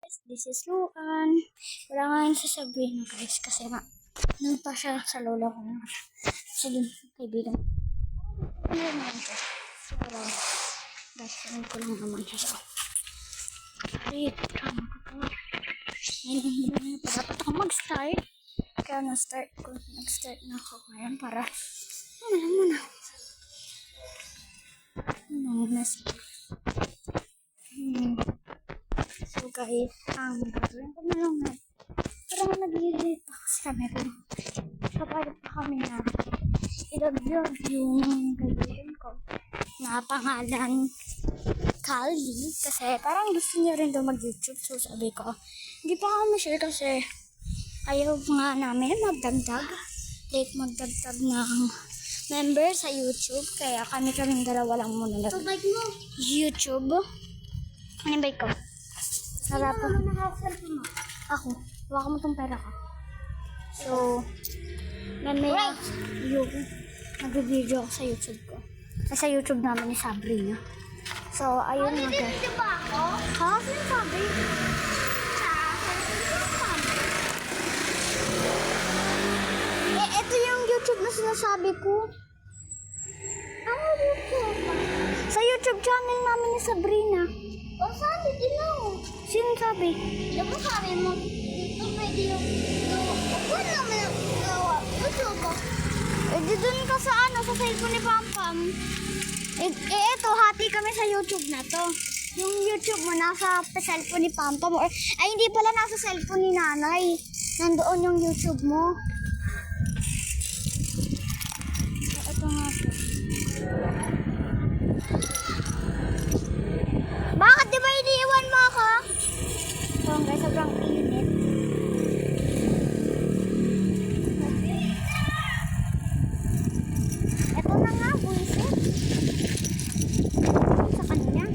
guys, this is Luan. Wala nga yun sa Sabrina guys kasi nga nung pa siya sa lola ko nga. So dun, kaibigan. Ano naman siya? Pero, guys, sabi ko lang naman siya sa wait, drama ko to. Ngayon, dapat ako mag-start. Kaya nag-start na ako ngayon para muna. So guys, ang gagawin ko na lang na parang nag-i-edit pa kasi kami rin. Kapag pa kami na i-vlog yung kaibigan ko na pangalan Callie kasi parang gusto niya rin daw mag-YouTube. So sabi ko, hindi pa kami sure kasi ayaw nga namin magdagdag ng member sa YouTube. Kaya kami dalawa lang muna na YouTube. Ano yung bike ko? Sarap po. Ako. Waka mo itong pera ko. So, mamaya yung nag-video ako sa YouTube ko. Sa YouTube namin ni Sabrina. So, ayun nga guys. Dito ba ako? Ha? Sino sabi? Ito yung YouTube na sinasabi ko. Ano YouTube? Sa YouTube channel namin ni Sabrina. O sabi din ako. Sino sabi? Diba sabi mo, dito pwede yung upuan naman ang YouTube ko. Di dun ka sa sa cellphone ni Pampam. Eto, hati kami sa YouTube na to. Yung YouTube mo nasa cellphone ni Pampam. Ay, hindi pala nasa cellphone ni Nanay. Nandoon yung YouTube mo. Ito nga to. Bakit di ba iniiwan mo ako? So guys, sobrang init. Ito na nga, buisit. Sa kanya.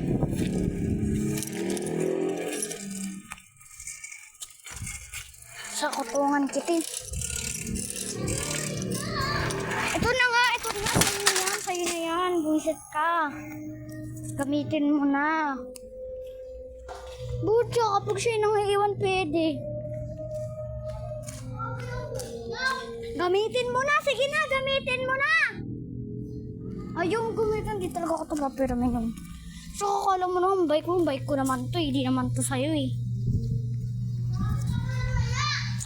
Sa kutungan kita. Ito na nga, sa'yo na yan, buisit ka. Gamitin mo na. Butya, kapag siya nang iiwan, pwede. Gamitin mo na! Sige na, gamitin mo na! Ayun, gamitin. Di talaga ako tumapiramin yun. So, kakala mo naman, bike ko naman to. Hindi naman to sa'yo eh.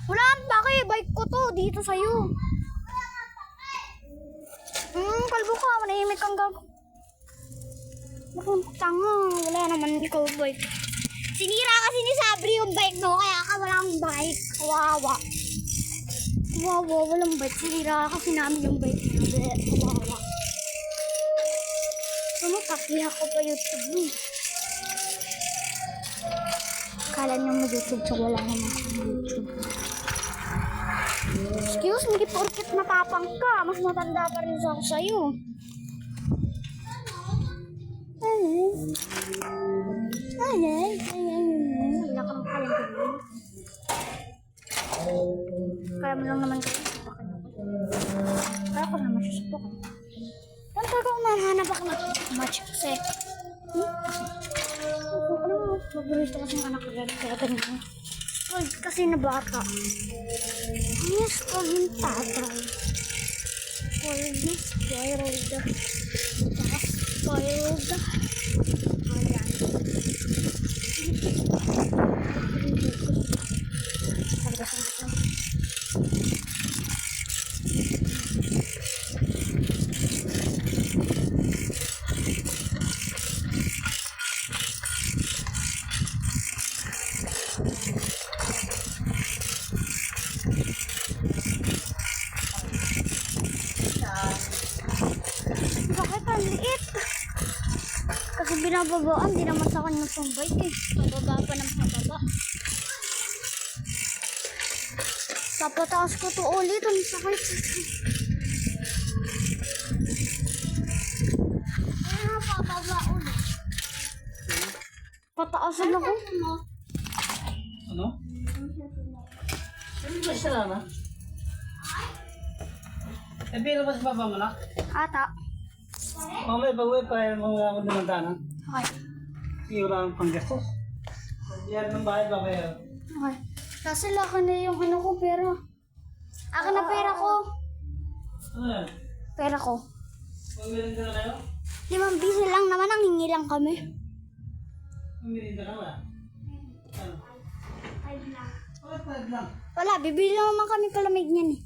Wala ang baki, bike ko to. Dito sa'yo. Kalbo ka, manahimik kang gago. Tanga, wala naman ikaw bike. Sinira kasi ni Sabri yung bike mo, kaya ka walang bike. Kawawa. Kawawa, walang bike. Sinira kasi namin yung bike niya. Kawawa. Sumakakiha ko pa YouTube mo. Akala niyo mo YouTube, so wala naman sa YouTube. Excuse me, porket matapang ka. Mas matanda pa rin ako sa'yo. Wala kang alam ko. Kaya mo lang naman kayo sapakan ako. Kaya ko naman siya sapakan. Saan talaga kung nahanap ako match kasi ano mo, magulit kasi yung anak ko kaya ganyan. Kasi na bata. Yes, ko yung tatay. Spoiled. Ayan. Bakit ang liit? Kasi binababaan, di naman sa kanya itong bike eh. Pababa pa ng pababa. Papataas ko to ulit, ang sakit. Ano pababa ulit? Pataasan ako. Ano? Ano ba siya na? Eh, pero mas baba mo na? Ata. Mamaya pag-uwi pa, mga ako naman tanan. Okay. Iura ang panggastos. Yan ng bahay babayaran. Okay. Kasi laki na yung ano ko, pera. Akin na pera ko. Ano yan? Pera ko. Magmirinda na kayo? 5 piso lang naman, ang hingi lang kami. Magmirinda ka ba? Ano? 5 lang. Bakit 5 lang? Wala, bibili naman kami kalamig niyan eh.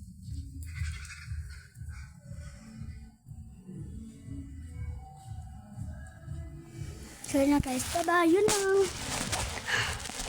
So yun na guys, bye-bye, yun lang.